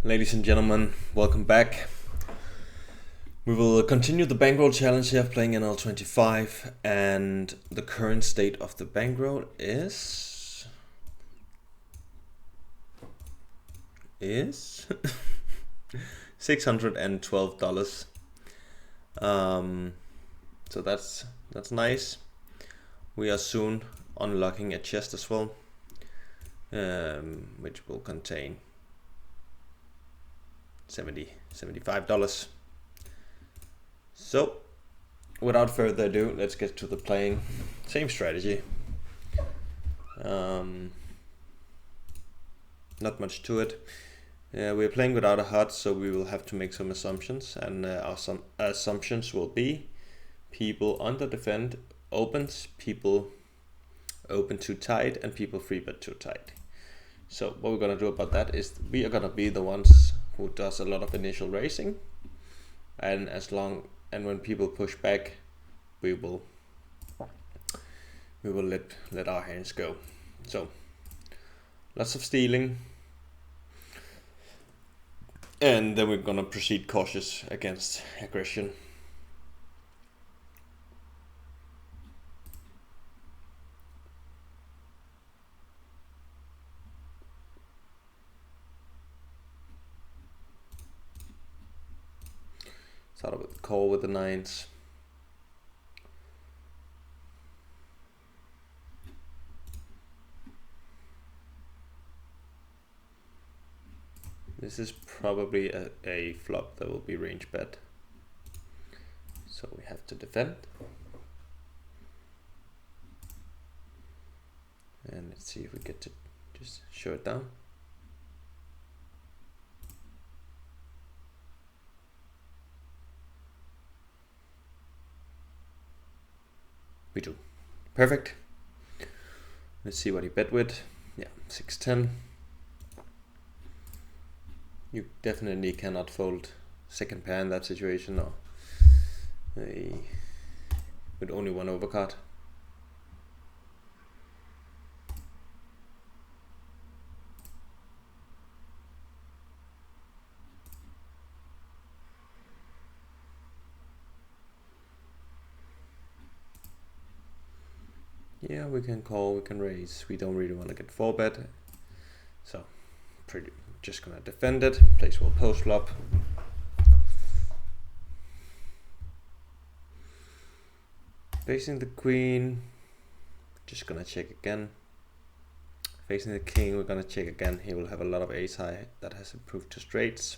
Ladies and gentlemen, welcome back. We will continue the Bankroll challenge here, playing NL25, and the current state of the Bankroll is $612. So that's nice. We are soon unlocking a chest as well, which will contain $75. So without further ado, let's get to the playing. Same strategy. Not much to it. We're playing without a HUD, so we will have to make some assumptions, and our assumptions will be people under defend opens, people open too tight, and people free bet too tight. So what we're gonna do about that is we are gonna be the ones who does a lot of initial racing, and when people push back, we will let our hands go. So lots of stealing, and then we're gonna proceed cautious against aggression. Start with the call with the nines. This is probably a flop that will be range bet, so we have to defend. And let's see if we get to just show it down. We do. Perfect. Let's see what he bet with. Yeah, 6-10. You definitely cannot fold second pair in that situation, or with only one overcard. Yeah, we can call, we can raise. We don't really want to get 4-bet, so just gonna defend it. Place will post flop. Facing the queen, just gonna check again. Facing the king, we're gonna check again. He will have a lot of ace high that has improved to straights.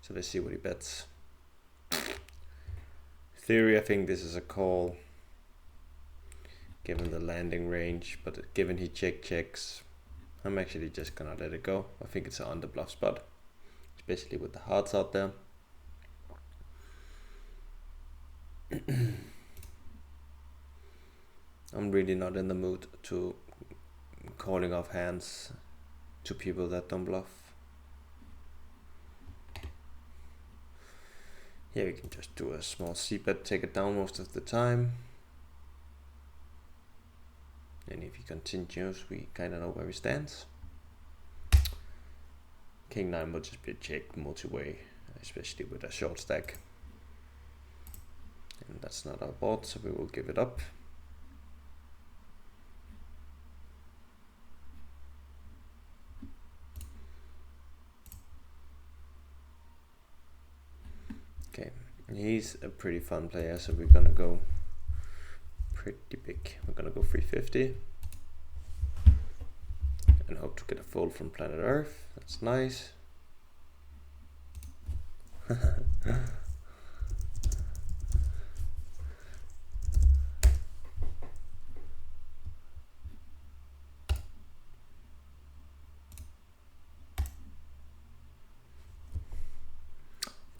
So let's see what he bets. Theory, I think this is a call, given the landing range, but given he checks, I'm actually just gonna let it go. I think it's an under bluff spot, especially with the hearts out there. I'm really not in the mood to calling off hands to people that don't bluff. Yeah, we can just do a small c-bet, take it down most of the time. And if he continues, we kind of know where he stands. King 9 will just be a check multi-way, especially with a short stack. And that's not our board, so we will give it up. Okay, he's a pretty fun player, so we're gonna go pretty big. We're gonna go 350 and hope to get a fold from planet Earth. That's nice.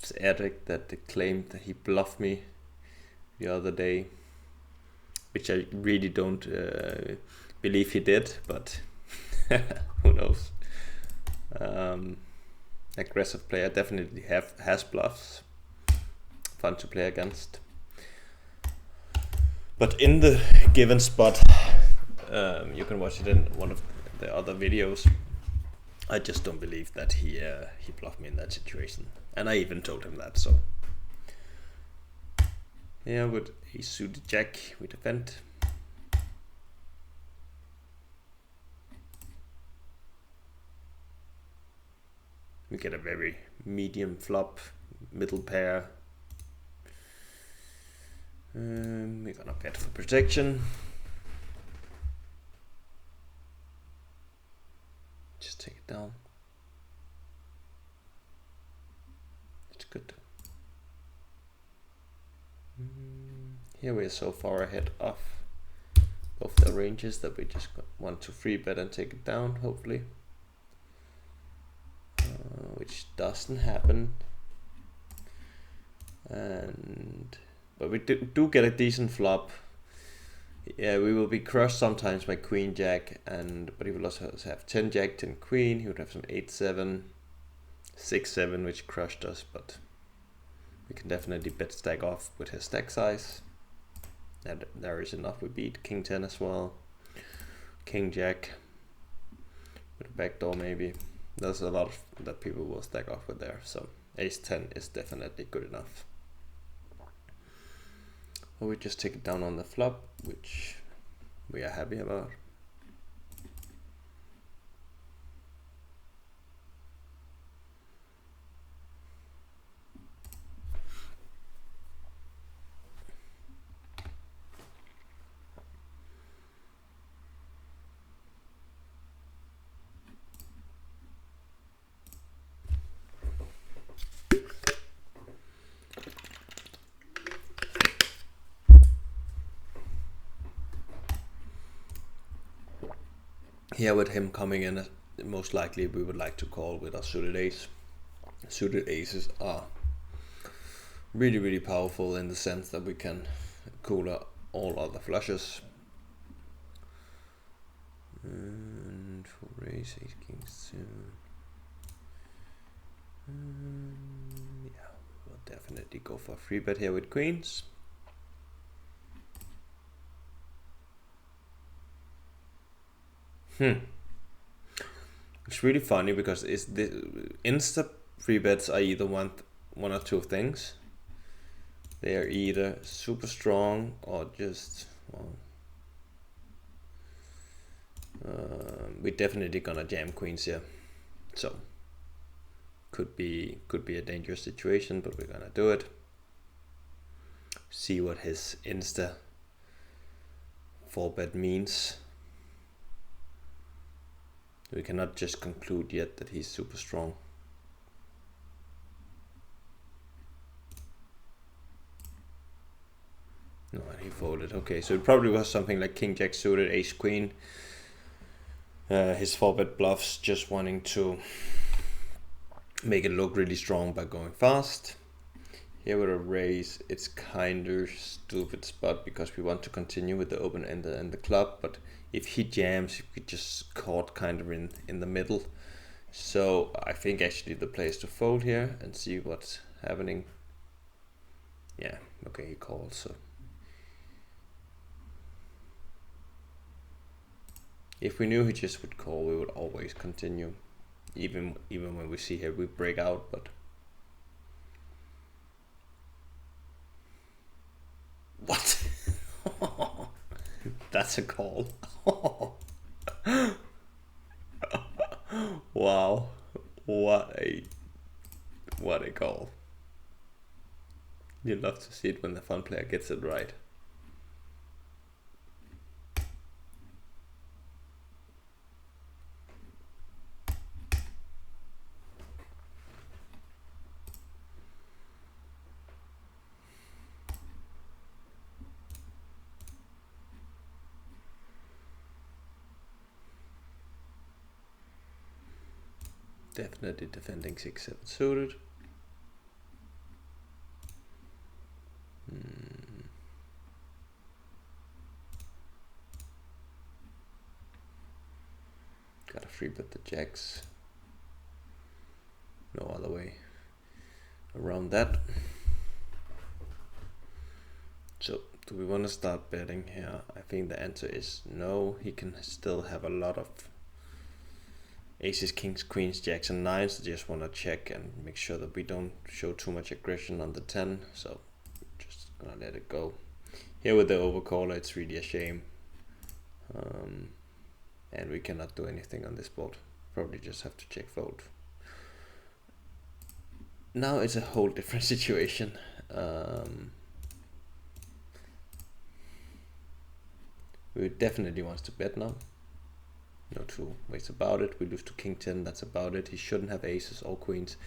It's Eric that claimed that he bluffed me the other day, which I really don't believe he did, but who knows. Aggressive player, definitely has bluffs. Fun to play against. But in the given spot, You can watch it in one of the other videos. I just don't believe that he bluffed me in that situation, and I even told him that. So yeah, with a suited jack, we defend. We get a very medium flop, middle pair. We're gonna bet for protection. Just take it down. It's good. Here we are so far ahead of both the ranges that we just want to free bet and take it down, hopefully. Which doesn't happen. But we do get a decent flop. Yeah, we will be crushed sometimes by queen jack, but he will also have 10 jack, 10 queen. He would have some 8-7, 6-7, which crushed us, but we can definitely bet stack off with his stack size. And there is enough. We beat king 10 as well, king jack with a backdoor maybe. There's a lot that people will stack off with there, so ace 10 is definitely good enough. Or we just take it down on the flop, which we are happy about. Here with him coming in, most likely we would like to call with our suited ace. Suited aces are really powerful in the sense that we can cooler all other flushes. And for raise ace kings too. Yeah, we'll definitely go for a free bet here with queens. It's really funny because it's the insta free bets are either one or two things. They are either super strong or just we're definitely gonna jam queens here, so could be a dangerous situation, but we're gonna do it. See what his insta 4-bet means. We cannot just conclude yet that he's super strong. No, and he folded. Okay, so it probably was something like king jack suited, ace queen. His 4-bet bluffs, just wanting to make it look really strong by going fast. Here with a raise, it's kind of stupid spot because we want to continue with the open and the club, but if he jams, we just caught kind of in the middle. So I think actually the play is to fold here and see what's happening. Yeah, okay, he calls. So if we knew he just would call, we would always continue, even when we see here we break out, but what? That's a call. Wow, what a call. You love to see it when the fun player gets it right. Definitely defending 6-7 suited. Gotta free bet the jacks. No other way around that. So Do we want to start betting here? I think the answer is no. He can still have a lot of aces, kings, queens, jacks, and nines. I just want to check and make sure that we don't show too much aggression on the 10. So just gonna let it go. Here with the overcaller, it's really a shame. And we cannot do anything on this board. Probably just have to check fold. Now it's a whole different situation. We definitely wants to bet now. No two ways about it. We lose to king 10, that's about it. He shouldn't have aces or queens.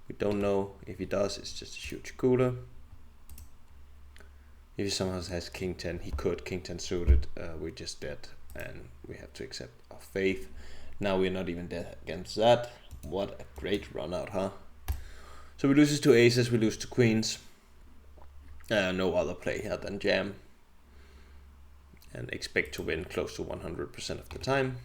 We don't know. If he does, it's just a huge cooler. If he somehow has king 10, he could. King 10 suited, we're just dead. And we have to accept our faith. Now we're not even dead against that. What a great run out, huh? So we lose to aces, we lose to queens. No other play here than jam. And expect to win close to 100% of the time.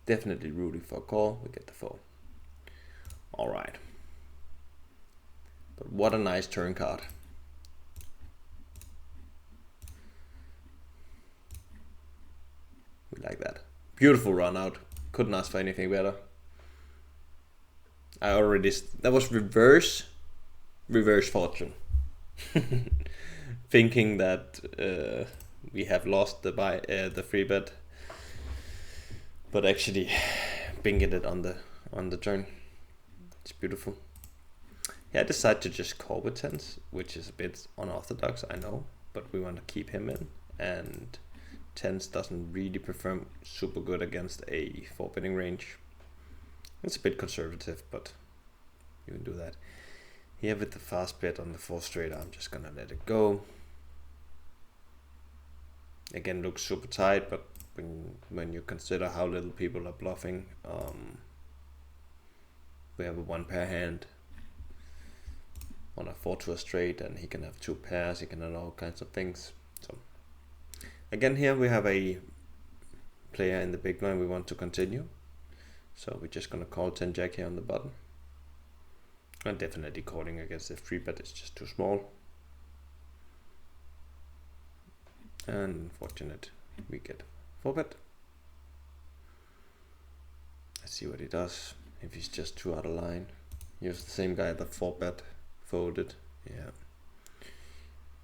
Definitely rooting for a call. We get the fold. All right. But what a nice turn card. We like that. Beautiful run out. Couldn't ask for anything better. That was reverse fortune. Thinking that we have lost the free bet, but actually binged it on the turn. It's beautiful. Yeah, I decided to just call with tens, which is a bit unorthodox, I know, but we want to keep him in, and tens doesn't really perform super good against a 4-betting range. It's a bit conservative, but you can do that. Here with the fast bet on the 4 straight, I'm just gonna let it go. Again, looks super tight, but when you consider how little people are bluffing, we have a 1 pair hand on a 4 to a straight, and he can have 2 pairs, he can have all kinds of things. So again, here we have a player in the big blind we want to continue. So we're just gonna call 10 jack here on the button. I'm definitely calling against the free bet, it's just too small. And unfortunate, we get 4 bet. Let's see what he does. If he's just too out of line. He was the same guy that 4 bet folded. Yeah.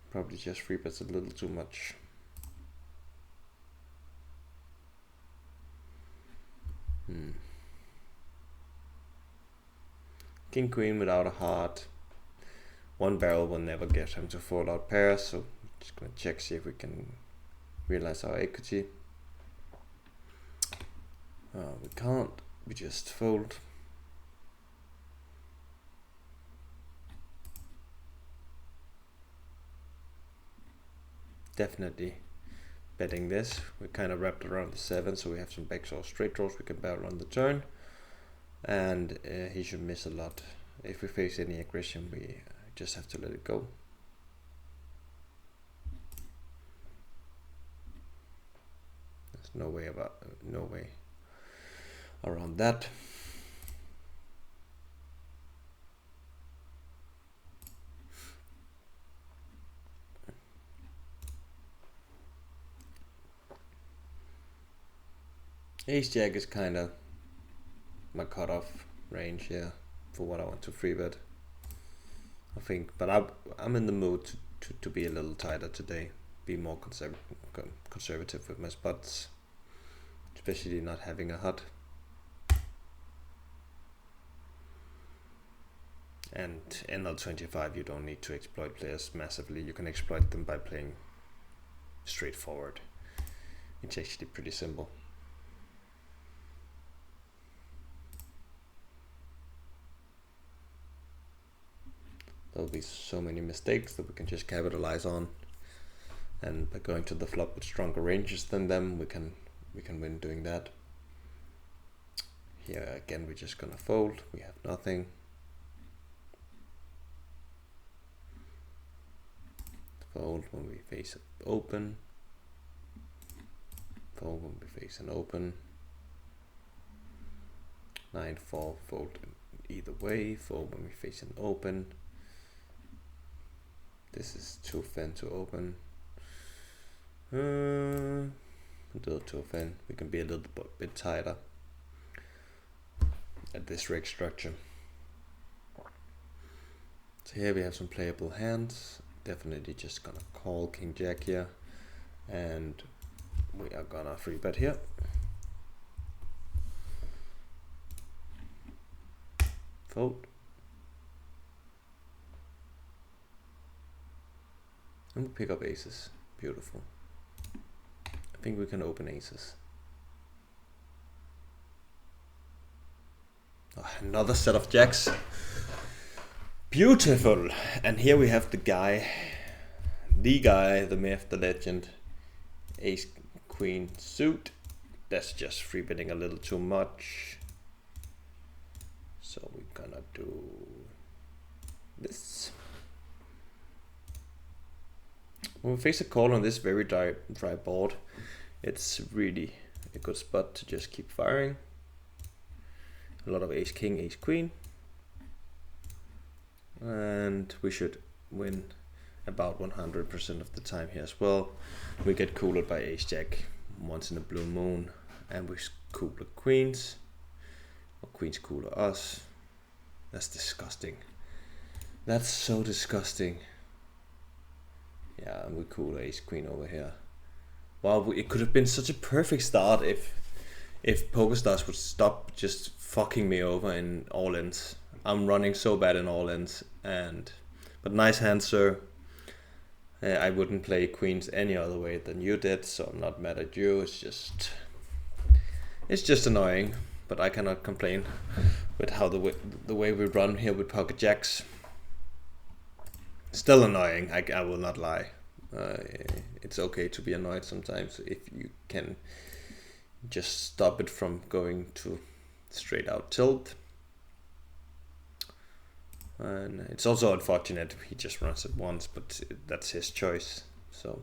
Probably just 3 bets a little too much. King queen without a heart. 1 barrel will never get him to fold out pairs, so just gonna check, see if we can realize our equity. We can't, we just fold. Definitely betting this. We kind of wrapped around the 7, so we have some backs or straight draws we can barrel on the turn. And he should miss a lot. If we face any aggression, we just have to let it go. There's no way around that. Ace jack is kind of my cutoff range here for what I want to free bet, I think, but I'm in the mood to be a little tighter today, be more conservative with my spots, especially not having a HUD. And NL25, you don't need to exploit players massively, you can exploit them by playing straightforward. It's actually pretty simple. There'll be so many mistakes that we can just capitalize on, and by going to the flop with stronger ranges than them, we can win doing that. Here again, we're just gonna fold. We have nothing. Fold when we face it open. Fold when we face an open. 9-4, fold either way. Fold when we face an open. This is too thin to open. A little too thin. We can be a little bit tighter at this rig structure. So here we have some playable hands. Definitely just gonna call King Jack here, and we are gonna free bet here. Fold. And we pick up aces. Beautiful. I think we can open aces. Oh, another set of jacks. Beautiful. And here we have the guy, the myth, the legend, ace queen suit. That's just free betting a little too much. So we're gonna do this. When we face a call on this very dry board, it's really a good spot to just keep firing. A lot of ace king, ace queen. And we should win about 100% of the time here as well. We get cooled by ace jack once in a blue moon, and we cooler queens, or queens cooler us. That's disgusting. That's so disgusting. Yeah, and we cool ace queen over here. Wow, it could have been such a perfect start if PokerStars would stop just fucking me over in all ends. I'm running so bad in all ends, but nice hand, sir. I wouldn't play queens any other way than you did, so I'm not mad at you. It's just annoying, but I cannot complain with how the way we run here with pocket jacks. Still annoying, I will not lie. It's okay to be annoyed sometimes if you can just stop it from going to straight out tilt. And it's also unfortunate he just runs it once, but that's his choice. So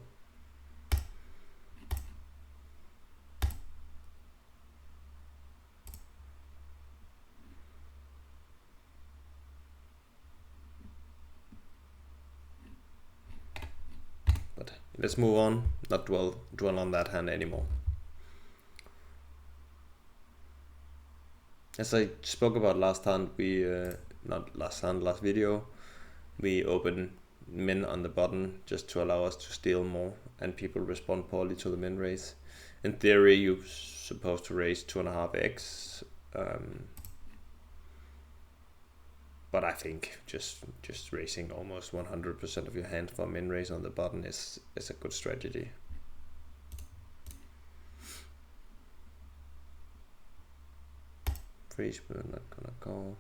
let's move on, not dwell on that hand anymore. As I spoke about last hand, last video, we open min on the button just to allow us to steal more, and people respond poorly to the min raise. In theory, you're supposed to raise 2.5x, but I think just raising almost 100% of your hand for a min raise on the button is a good strategy. Freeze, we're not gonna call.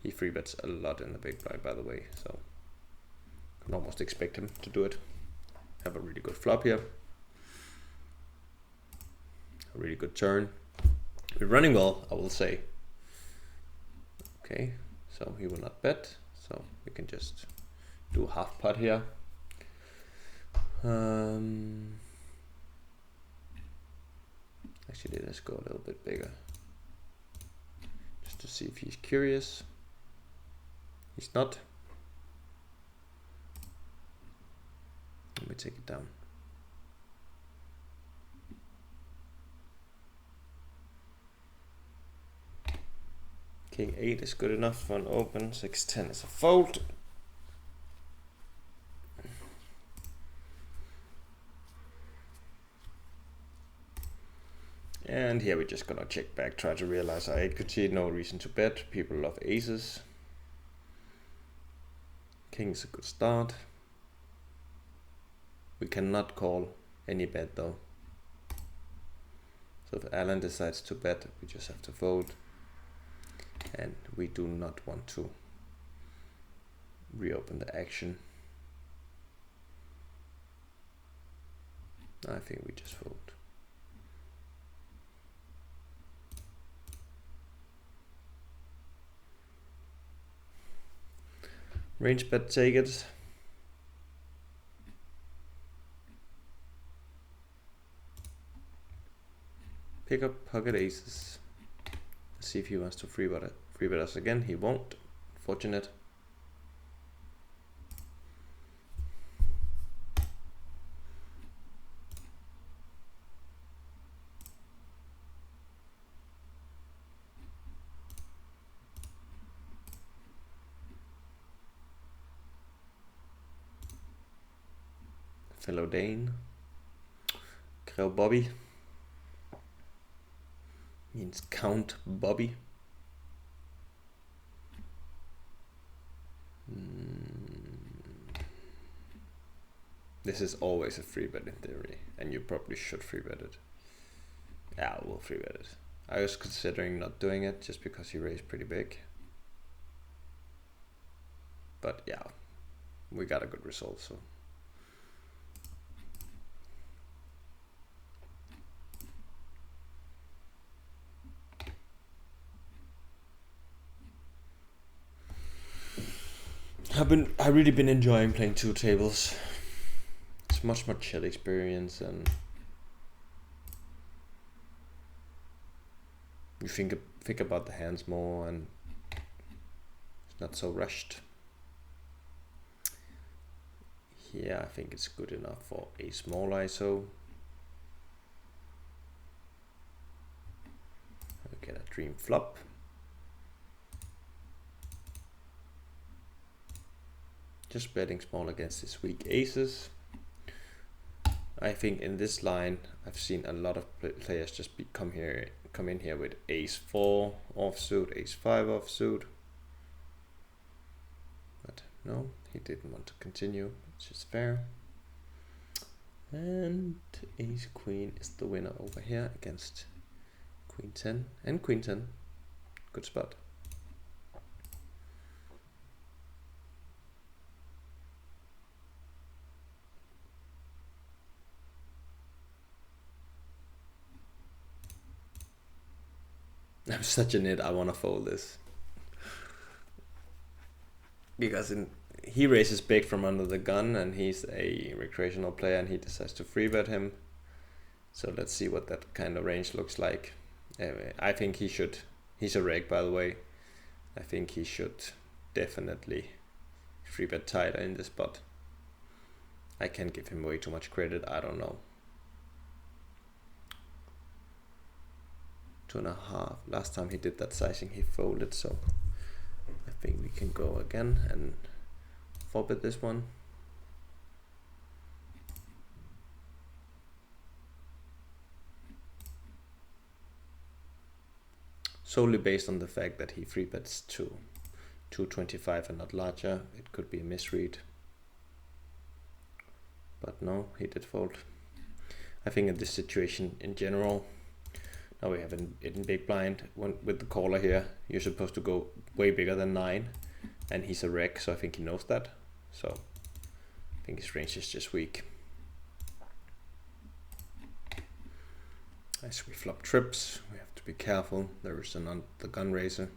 He free bets a lot in the big blind, by the way, so I can almost expect him to do it. Have a really good flop here. A really good turn. We're running well, I will say. Okay. So he will not bet, so we can just do half pot here. Actually, let's go a little bit bigger, just to see if he's curious. He's not. Let me take it down. King 8 is good enough for an open. 6-10 is a fold. And here we're just gonna check back, try to realize our 8 could see no reason to bet. People love aces. King is a good start. We cannot call any bet though. So if Alan decides to bet, we just have to fold. And we do not want to reopen the action. I think we just fold. Range bet, take it. Pick up pocket aces. Let's see if he wants to free bet us again. He won't. Fortunate. fellow Dane. Grev Bobby means Count Bobby. This is always a free bet in theory, and you probably should free bet it. Yeah, we'll free bet it. I was considering not doing it just because he raised pretty big. But yeah, we got a good result, so. I've really been enjoying playing two tables. It's much more chill experience, and you think about the hands more, and it's not so rushed. Here I think it's good enough for a small ISO. I'll get a dream flop. Just betting small against his weak aces. I think in this line I've seen a lot of players just come in here with ace 4 offsuit, ace 5 offsuit. But no, he didn't want to continue, which is fair. And ace queen is the winner over here against queen 10 and queen 10. Good spot. I'm such a nit, I want to fold this. Because he raises big from under the gun, and he's a recreational player, and he decides to free bet him. So let's see what that kind of range looks like. I think he should, he's a reg by the way, I think he should definitely free bet tighter in this spot. I can't give him way too much credit, I don't know. 2.5. Last time he did that sizing, he folded, so I think we can go again and 4-bet this one. Solely based on the fact that he free bets to 225 and not larger, it could be a misread. But no, he did fold. I think in this situation in general, now we have it in big blind. With the caller here, you're supposed to go way bigger than 9, and he's a reg, so I think he knows that. So I think his range is just weak. As we flop trips, we have to be careful. There is the gun raiser,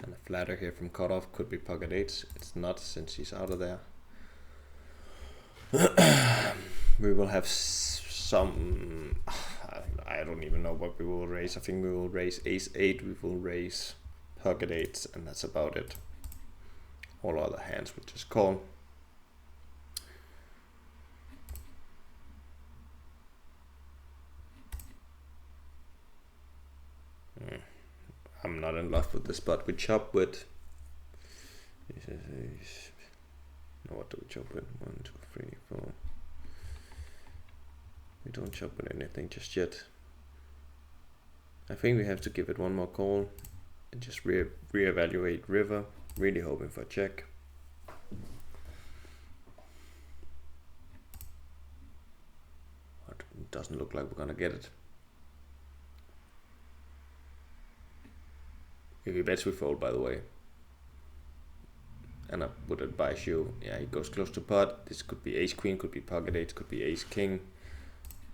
and a flatter here from cutoff could be pocket 8s. It's not, since he's out of there. We will have some. I don't even know what we will raise. I think we will raise ace 8, we will raise pocket 8s, and that's about it. All other hands will just call. I'm not in love with the spot we chop with. No, what do we chop with? 1, 2, 3, 4. We don't chop with anything just yet. I think we have to give it one more call and just reevaluate river. Really hoping for a check. But it doesn't look like we're gonna get it. If he bets, we fold, by the way. And I would advise you, yeah, he goes close to pot. This could be ace queen, could be pocket 8, could be ace king.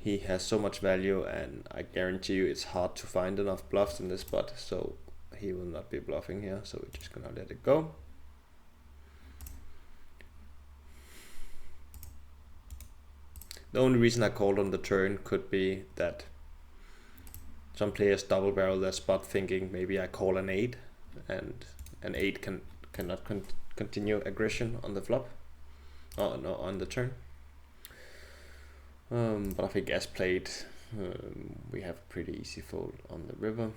He has so much value, and I guarantee you it's hard to find enough bluffs in this spot, so he will not be bluffing here, so we're just gonna let it go. The only reason I called on the turn could be that some players double barrel their spot thinking maybe I call an 8, and an 8 cannot continue aggression on the flop. Oh no, on the turn. But I think as played, we have a pretty easy fold on the river.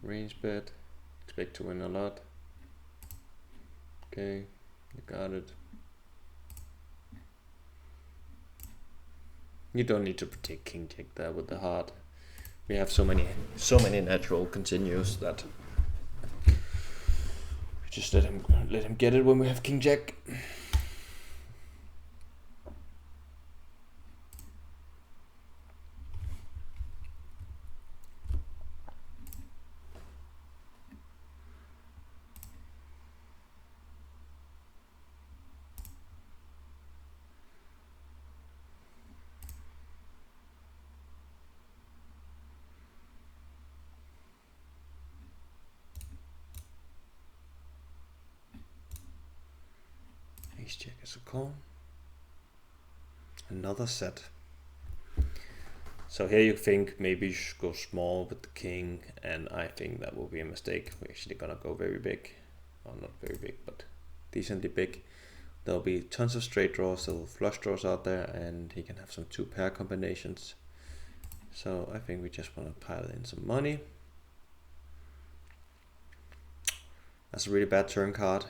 range bet. Expect to win a lot. Okay, you got it. You don't need to protect king jack there with the heart. We have so many natural continues that we just let him get it when we have king jack. Ace jack is a call. Another set. So here you think maybe you should go small with the king, and I think that will be a mistake. We're actually gonna go very big. Well, not very big, but decently big. There'll be tons of straight draws, there'll flush draws out there, and he can have some 2-pair combinations. So I think we just want to pile in some money. That's a really bad turn card.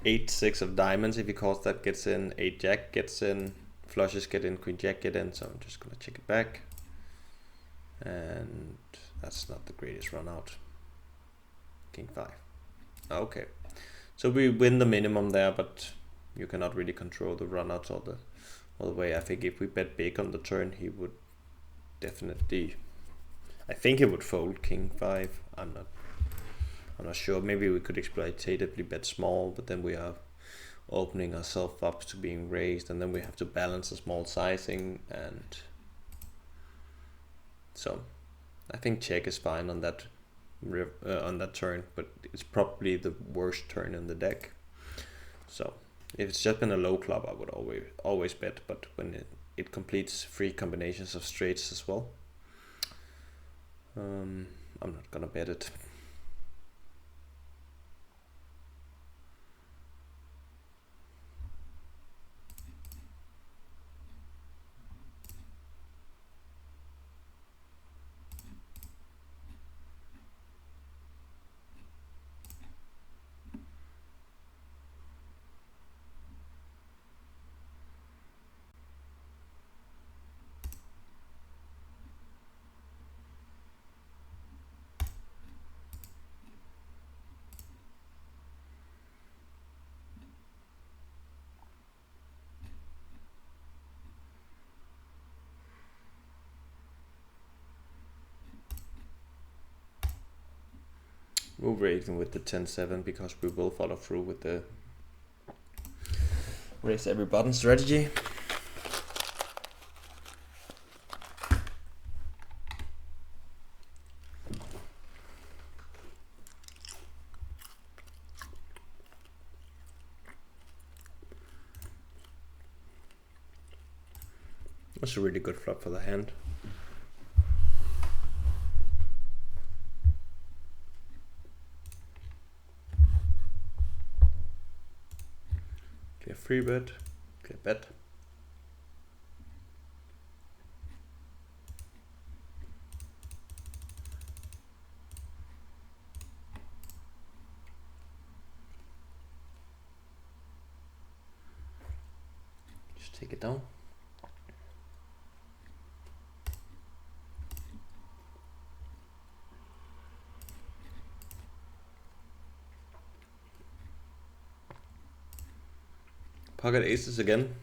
8-6 of diamonds, if he calls that, gets in. 8 jack gets in. Flushes get in, queen jack get in, so I'm just gonna check it back. And that's not the greatest run out. King 5. Okay. So we win the minimum there, but you cannot really control the runouts all the way. I think if we bet big on the turn, he would definitely. I think he would fold king 5. I'm not sure. Maybe we could exploitatively bet small, but then we are opening ourselves up to being raised, and then we have to balance the small sizing, and so I think check is fine on that turn, but it's probably the worst turn in the deck. So if it's just been a low club, I would always bet, but when it completes 3 combinations of straights as well, I'm not gonna bet it. We'll raise them with the 10-7 because we will follow through with the raise every button strategy. That's a really good flop for the hand. Free bet, clear bet. Just take it down. Pocket aces again.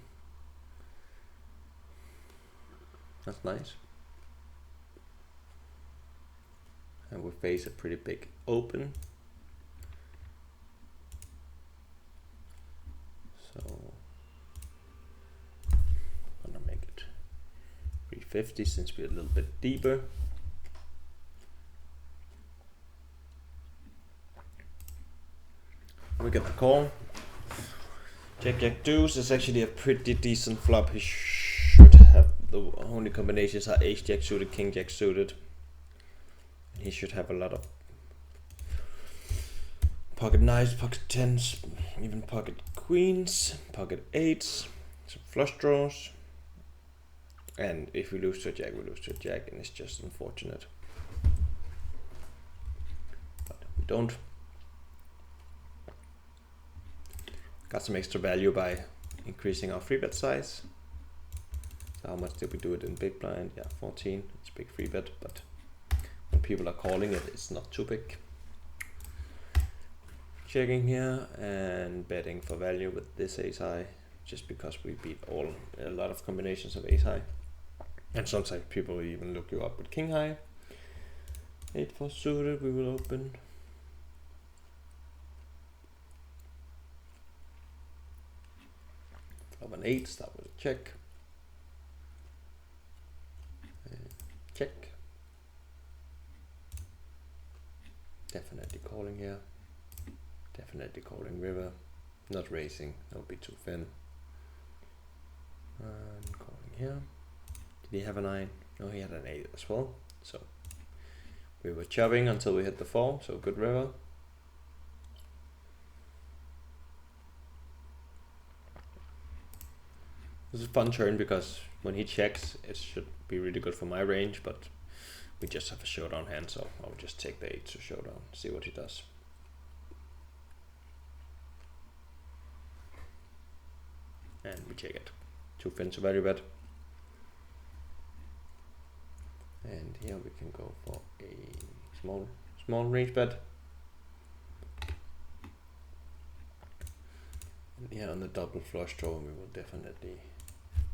That's nice. And we face a pretty big open. So I'm gonna make it 350 since we're a little bit deeper. We get the call. Jack Jack deuce is actually a pretty decent flop. He should have, the only combinations are Ace Jack suited, King Jack suited. He should have a lot of pocket 9s, pocket 10s, even pocket queens, pocket 8s, some flush draws. And if we lose to a jack, we lose to a jack, and it's just unfortunate. don't. Got some extra value by increasing our free bet size. So how much did we do it in big blind? Yeah, 14. It's big free bet, but when people are calling it, it's not too big. Checking here and betting for value with this ace high, just because we beat a lot of combinations of ace high. And sometimes people even look you up with king high. 8-4 suited, we will open. Flop an 8, start with a check. Check. Definitely calling here. Definitely calling river. Not raising, that would be too thin. And calling here. Did he have a 9? No, he had an 8 as well. So we were chopping until we hit the 4, so good river. This is a fun turn because when he checks, it should be really good for my range, but we just have a showdown hand, so I'll just take the 8 to showdown, see what he does. And we check it. 2 fin to value bet. And here we can go for a small range bet. And here on the double flush draw, we will definitely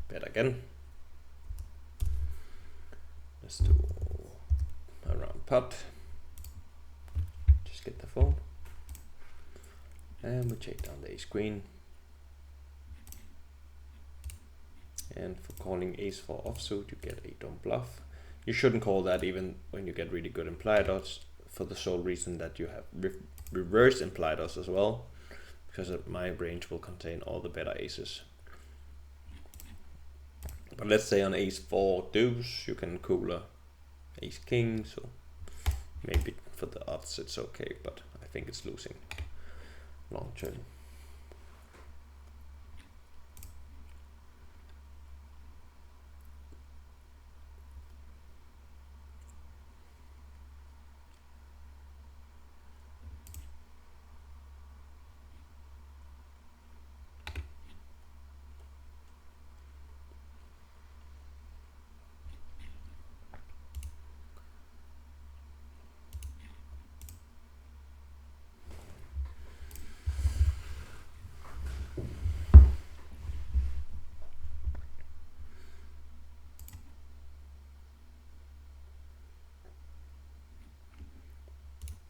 bet again. Let's do a round pot. Just get the fold. And we check down the ace queen. And for calling ace 4 offsuit, you get a don't bluff. You shouldn't call that even when you get really good implied odds, for the sole reason that you have reverse implied odds as well, because my range will contain all the better aces. But let's say on ace 4 deuce, you can cooler ace king, so maybe for the odds it's okay, but I think it's losing long term.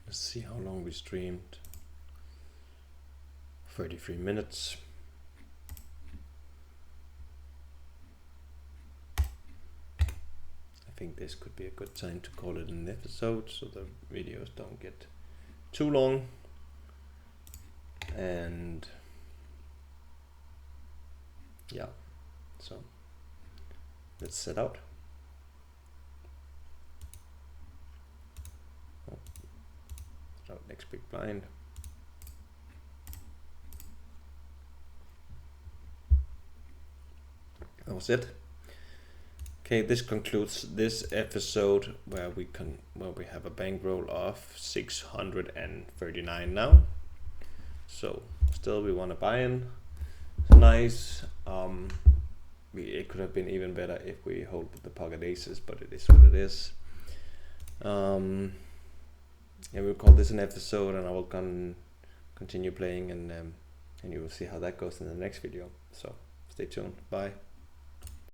Let's see how long we streamed. 33 minutes. I think this could be a good time to call it an episode so the videos don't get too long. And yeah, so let's set out. Next big blind. That was it. Okay, this concludes this episode where we have a bankroll of 639 now. So still we want to buy in. It's nice. It could have been even better if we hold the pocket aces, but it is what it is. Yeah, we'll call this an episode, and I will continue playing, and you will see how that goes in the next video. So stay tuned. Bye.